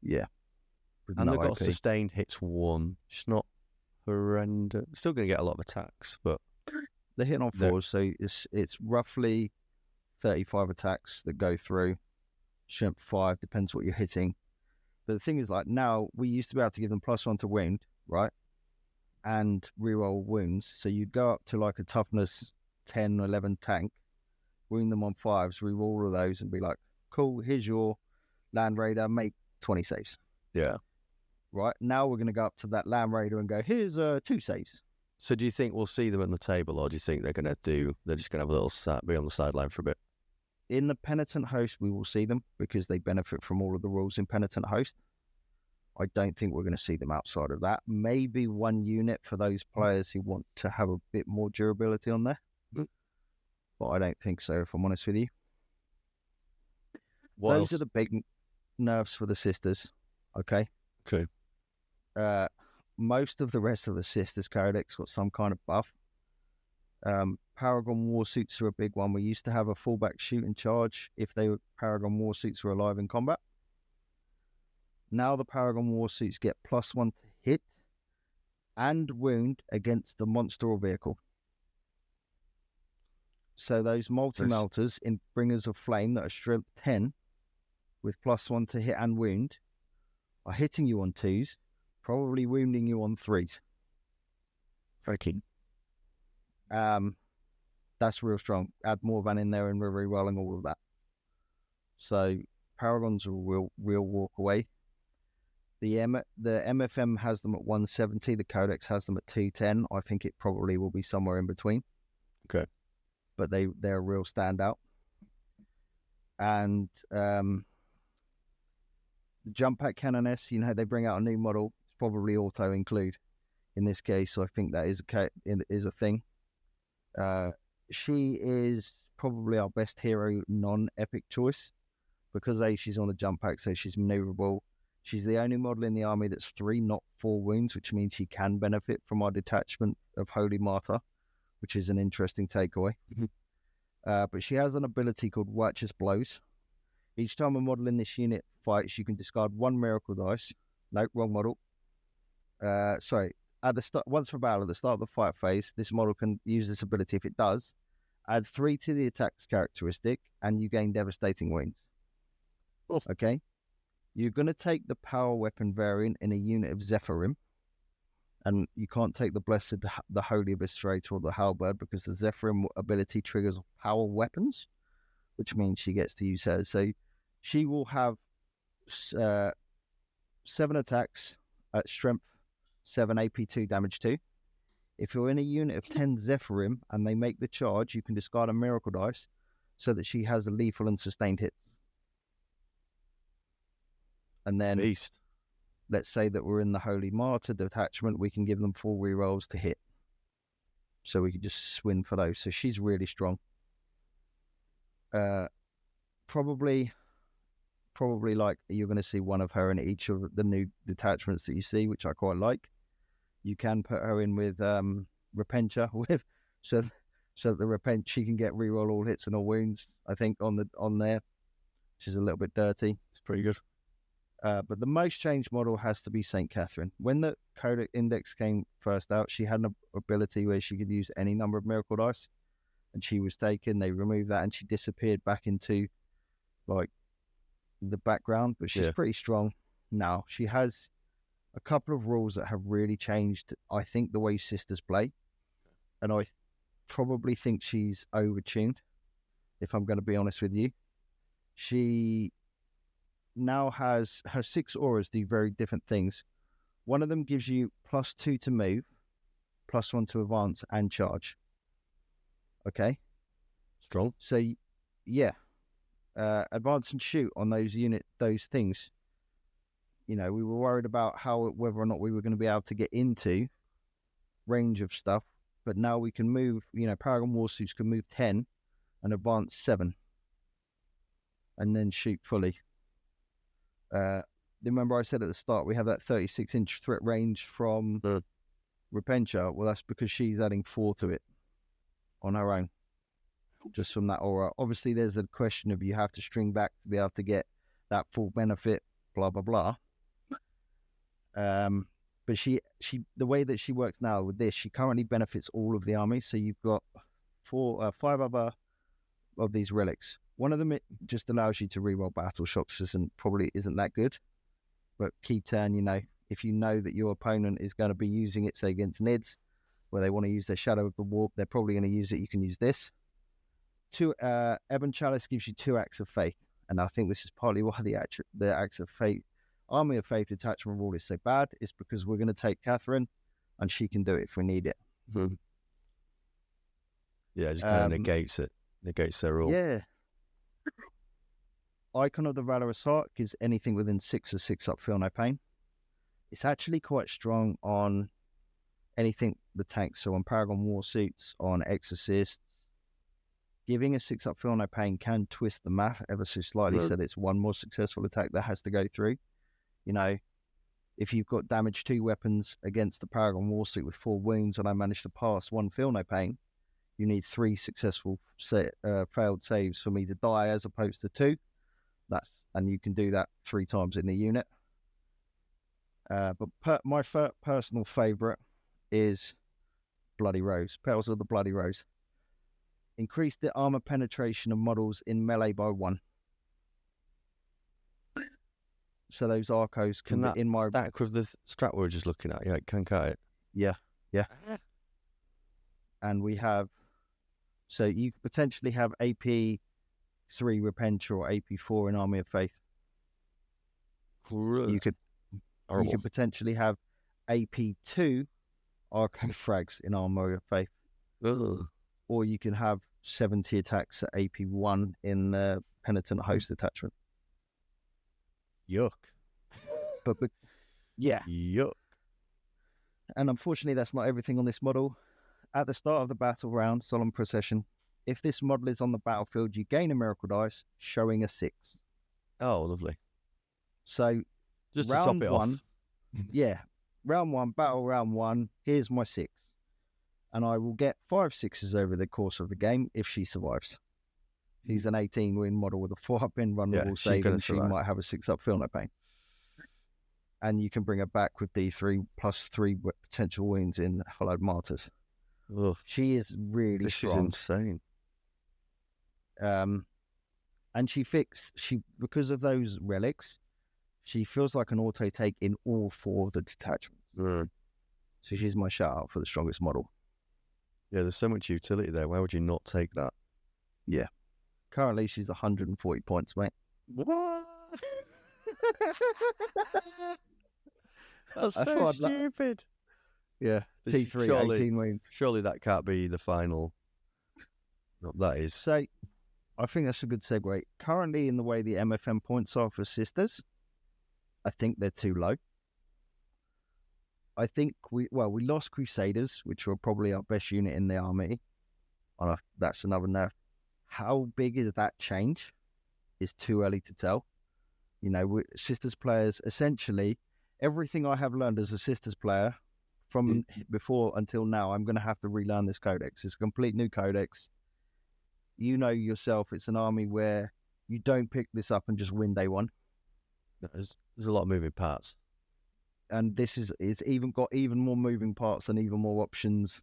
B: Yeah.
A: And they've got sustained hits 1. It's not horrendous. Still going to get a lot of attacks, but
B: they're hitting on 4s, so it's roughly 35 attacks that go through. Strength 5, depends what you're hitting. But the thing is, like, now we used to be able to give them +1 to wound, right? And reroll wounds. So you'd go up to like a toughness 10 or 11 tank, wound them on 5s, reroll all of those, and be like, cool, here's your Land Raider, make 20 saves.
A: Yeah.
B: Right? Now we're going to go up to that Land Raider and go, here's 2 saves.
A: So do you think we'll see them on the table, or do you think they're just going to have a little be on the sideline for a bit?
B: In the Penitent Host, we will see them because they benefit from all of the rules in Penitent Host. I don't think we're going to see them outside of that. Maybe 1 unit for those players who want to have a bit more durability on there. But I don't think so, if I'm honest with you. Those are the big nerfs for the sisters. Okay?
A: Okay.
B: Most of the rest of the sisters Codex got some kind of buff. Paragon Warsuits are a big one. We used to have a fullback shoot and charge if Paragon Warsuits were alive in combat. Now the Paragon Warsuits get +1 to hit and wound against the monster or vehicle. So those multi-melters in Bringers of Flame that are strength 10 with +1 to hit and wound are hitting you on 2s, probably wounding you on 3s.
A: Freaking.
B: That's real strong. Add Morvan in there and we're re-rolling all of that. So Paragons are a real walk away. The MFM has them at 170. The Codex has them at 210. I think it probably will be somewhere in between.
A: Okay.
B: But they're a real standout. And the Jump Pack Canoness, they bring out a new model. It's probably auto include in this case. So I think that is a thing. She is probably our best hero non-epic choice because she's on the Jump Pack, so she's maneuverable. She's the only model in the army that's 3, not 4 wounds, which means she can benefit from our detachment of Holy Martyr, which is an interesting takeaway. But she has an ability called Watcher's Blows. Each time a model in this unit fights, you can discard 1 miracle dice. No, wrong model. Sorry. At the start, once per battle, at the start of the fight phase, this model can use this ability. If it does, add 3 to the attack's characteristic, and you gain devastating wounds. Okay? You're going to take the power weapon variant in a unit of Zephyrim, and you can't take the Blessed, the Holy Eviscerator, or the Halberd, because the Zephyrim ability triggers power weapons, which means she gets to use hers. So she will have 7 attacks at strength 7, AP 2, damage 2. If you're in a unit of 10 Zephyrim and they make the charge, you can discard a miracle dice so that she has a lethal and sustained hits. And then,
A: Beast.
B: Let's say that we're in the Holy Martyr detachment, we can give them 4 rerolls to hit. So we can just swing for those. So she's really strong. Probably like you're going to see one of her in each of the new detachments that you see, which I quite like. You can put her in with Repentia, so so that she can get reroll all hits and all wounds. I think on there, which is a little bit dirty.
A: It's pretty good.
B: But the most changed model has to be Saint Catherine. When the Codex Index came first out, she had an ability where she could use any number of miracle dice, and she was taken. They removed that, and she disappeared back into like the background. But she's pretty strong now. She has a couple of rules that have really changed, I think, the way sisters play, and I probably think she's overtuned, if I'm going to be honest with you. She now has her 6 auras do very different things. One of them gives you +2 to move, +1 to advance and charge. Okay,
A: strong.
B: So yeah, advance and shoot on those things. You know, we were worried about whether or not we were going to be able to get into range of stuff, but now we can move. You know, Paragon Warsuits can move 10 and advance 7, and then shoot fully. Remember I said at the start we have that 36-inch threat range from Repentia. Well, that's because she's adding 4 to it on her own, just from that aura. Obviously, there's a question of you have to string back to be able to get that full benefit. Blah blah blah. But she the way that she works now with this, she currently benefits all of the army. So you've got 5 other of these relics. One of them, it just allows you to reroll battle shocks, probably isn't that good. But key turn, you know, if you know that your opponent is going to be using it, say against Nids, where they want to use their Shadow of the Warp, they're probably going to use it. You can use this. 2 Ebon Chalice gives you 2 acts of faith, and I think this is partly why the acts of faith, Army of Faith detachment rule is so bad. It's because we're going to take Catherine, and she can do it if we need it.
A: Yeah, it just kind of negates their rule.
B: Yeah. Icon of the Valorous Heart gives anything within 6 or 6 up, feel no pain. It's actually quite strong on anything the tanks, so on Paragon Warsuits, on Exorcists. Giving a 6 up, feel no pain can twist the math ever so slightly, so that it's one more successful attack that has to go through. You know, if you've got damage 2 weapons against the Paragon Warsuit with 4 wounds and I manage to pass 1 feel no pain, you need 3 successful failed saves for me to die as opposed to 2. And you can do that 3 times in the unit. But my personal favourite is Bloody Rose, Petals of the Bloody Rose. Increase the armor penetration of models in melee by 1. So those Arcos
A: can that stack with the strat we were just looking at? Yeah, it can cut it.
B: Yeah. And we have, so you could potentially have AP 3 Repentia or AP4 in Army of Faith. You could potentially have AP2 Arco Frags in Army of Faith. Or you can have 70 attacks at AP1 in the Penitent Host detachment.
A: Yuck.
B: But yeah.
A: Yuck.
B: And unfortunately, that's not everything on this model. At the start of the battle round, Solemn Procession, if this model is on the battlefield, you gain a miracle dice showing a 6.
A: Oh, lovely.
B: So,
A: just to top it off.
B: Yeah. Round 1, battle round 1, here's my 6. And I will get 5 6s over the course of the game if she survives. He's an 18-win model with a 4-up-in vulnerable save, and she might have a 6-up feel no pain. And you can bring her back with D3 plus 3 potential wounds in Hallowed Martyrs.
A: Ugh.
B: She is really strong.
A: She's insane.
B: And she because of those relics, she feels like an auto take in all 4 of the detachments. So she's my shout out for the strongest model.
A: Yeah, there's so much utility there. Why would you not take that?
B: Yeah. Currently, she's 140 points, mate.
A: What? That's so stupid.
B: Yeah, T3, 18 wins.
A: Surely that can't be the final. No, that is.
B: So, I think that's a good segue. Currently, in the way the MFM points are for sisters, I think they're too low. I think we lost Crusaders, which were probably our best unit in the army. That's another nerf. How big is that change? Is too early to tell. You know, sisters players, essentially, everything I have learned as a sisters player from before until now, I'm going to have to relearn this codex. It's a complete new codex. You know yourself, it's an army where you don't pick this up and just win day one.
A: There's a lot of moving parts.
B: And this is even got even more moving parts and even more options.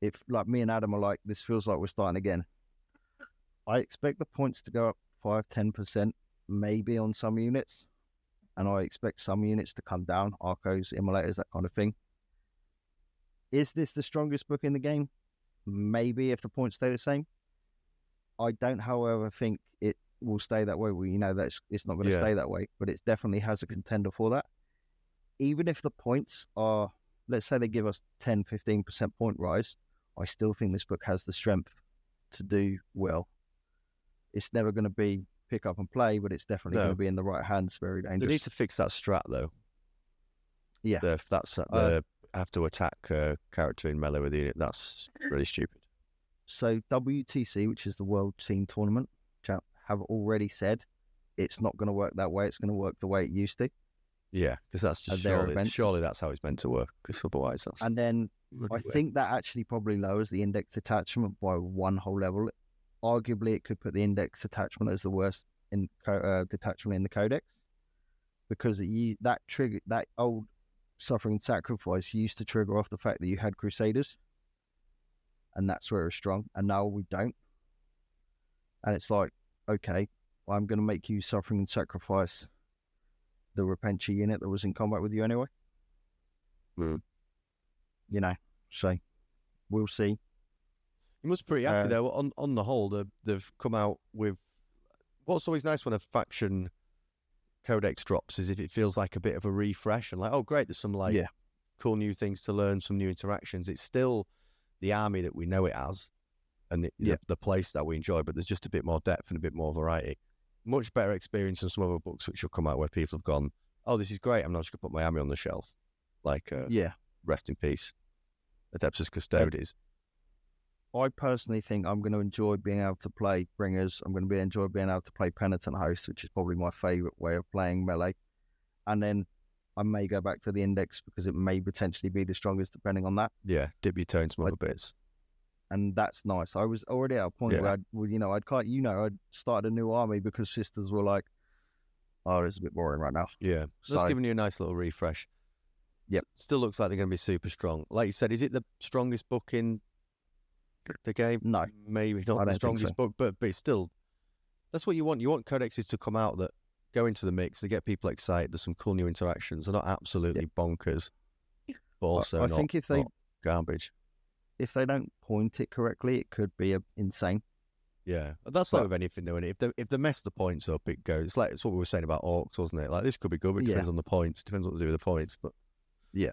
B: If, like me and Adam are like, this feels like we're starting again. I expect the points to go up 5-10%, maybe on some units. And I expect some units to come down, Arcos, Immolators, that kind of thing. Is this the strongest book in the game? Maybe, if the points stay the same. I don't, however, think it will stay that way. We know that it's not going to stay that way, but it definitely has a contender for that. Even if the points are, let's say they give us 10-15% point rise, I still think this book has the strength to do well. It's never going to be pick up and play, but it's definitely going to be in the right hands. Very dangerous.
A: They need to fix that strat, though.
B: Yeah.
A: If that's the have to attack character in melee with the unit, that's really stupid.
B: So WTC, which is the World Team Tournament, have already said it's not going to work that way. It's going to work the way it used to.
A: Yeah, because that's just surely that's how it's meant to work. Because otherwise, that's...
B: And then I think that actually probably lowers the index attachment by one whole level. Arguably, it could put the index attachment as the worst detachment in the Codex, because that old Suffering and Sacrifice used to trigger off the fact that you had Crusaders, and that's where it's strong. And now we don't. And it's like, okay, I'm going to make you Suffering and Sacrifice the Repentia unit that was in combat with you anyway.
A: Mm.
B: You know, so we'll see.
A: You must be pretty happy though. On the whole, they've come out with what's always nice when a faction codex drops is if it feels like a bit of a refresh and like, oh great, there's some cool new things to learn, some new interactions. It's still the army that we know it as, and the place that we enjoy, but there's just a bit more depth and a bit more variety. Much better experience than some other books which will come out where people have gone, oh, this is great, I'm not just going to put my army on the shelf. Like, rest in peace, Adeptus Custodes.
B: I personally think I'm going to enjoy being able to play Bringers. I'm going to enjoy being able to play Penitent Host, which is probably my favourite way of playing melee. And then I may go back to the Index because it may potentially be the strongest depending on that.
A: Yeah, dip your toe in some other bits.
B: And that's nice. I was already at a point where I'd started a new army because sisters were like, oh, it's a bit boring right now.
A: Yeah, so that's giving you a nice little refresh.
B: Yep.
A: Still looks like they're going to be super strong. Like you said, is it the strongest book in the game?
B: No.
A: Maybe not the strongest book, but it's still, that's what you want. You want codexes to come out that go into the mix, they get people excited, there's some cool new interactions. They're not absolutely bonkers, but also not garbage.
B: If they don't point it correctly, it could be insane.
A: Yeah, that's like with anything, though. If they mess the points up, it goes. It's what we were saying about orcs, wasn't it? Like, this could be good, but it depends on the points. Depends what to do with the points, but
B: yeah,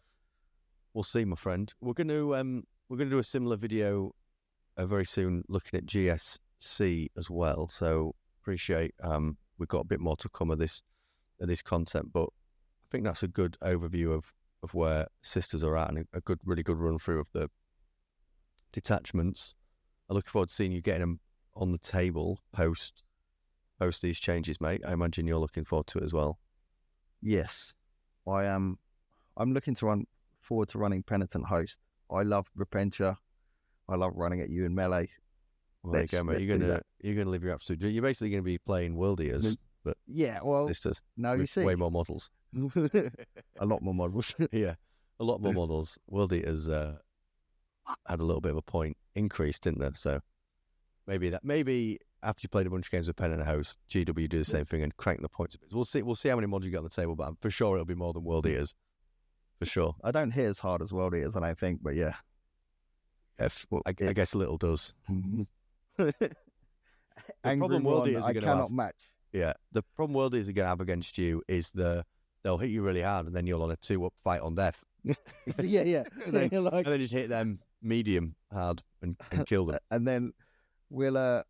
B: we'll
A: see, my friend. We're going to do a similar video very soon, looking at GSC as well. So appreciate we've got a bit more to come of this content, but I think that's a good overview of where sisters are at, and a really good run through of the detachments. I look forward to seeing you getting them on the table post these changes, mate. I imagine you're looking forward to it as well.
B: Yes, I am. I'm looking forward to running Penitent Host. I love Repentia. I love running at you in melee.
A: Well, there you go, mate. You're gonna live your absolute dream. You're basically gonna be playing World Eaters, but sisters.
B: Now you see
A: way more models.
B: A lot more models.
A: Yeah, a lot more models. World Eaters had a little bit of a point increase, didn't they? So maybe after you played a bunch of games with Penitent Host, GW do the same thing and crank the points a bit. We'll see how many mods you get on the table, but I'm for sure it'll be more than World Eaters. For sure.
B: I don't hit as hard as World Eaters, I don't think, but yeah.
A: I guess a little does. The
B: problem World Eaters are going to have,
A: match. Yeah, the problem World Eaters are going to have against you is they'll hit you really hard, and then you're on a 2-up fight on death.
B: yeah.
A: And then just hit them medium hard and kill them.
B: And then we'll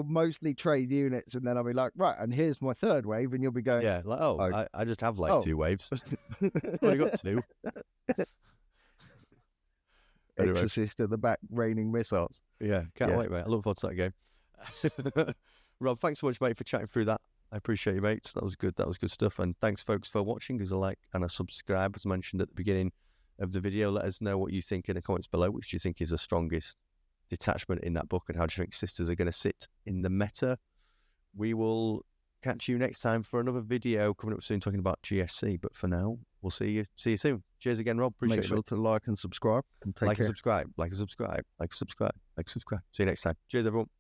B: mostly trade units, and then I'll be like, right, and here's my third wave, and you'll be going,
A: I just have 2 waves. Only got 2. Anyway.
B: Exorcist at the back raining missiles.
A: Yeah, can't wait, mate. I look forward to that game. Rob, thanks so much, mate, for chatting through that. I appreciate you, mate. That was good stuff. And thanks, folks, for watching. Give us a like and a subscribe, as mentioned at the beginning. of the video. Let us know what you think in the comments below. Which do you think is the strongest detachment in that book, and how do you think sisters are going to sit in the meta? We will catch you next time for another video coming up soon talking about GSC. But for now, we'll see you soon. Cheers again, Rob. Appreciate it.
B: Make sure to like and subscribe. And take
A: like
B: care.
A: and subscribe. See you next time. Cheers, everyone.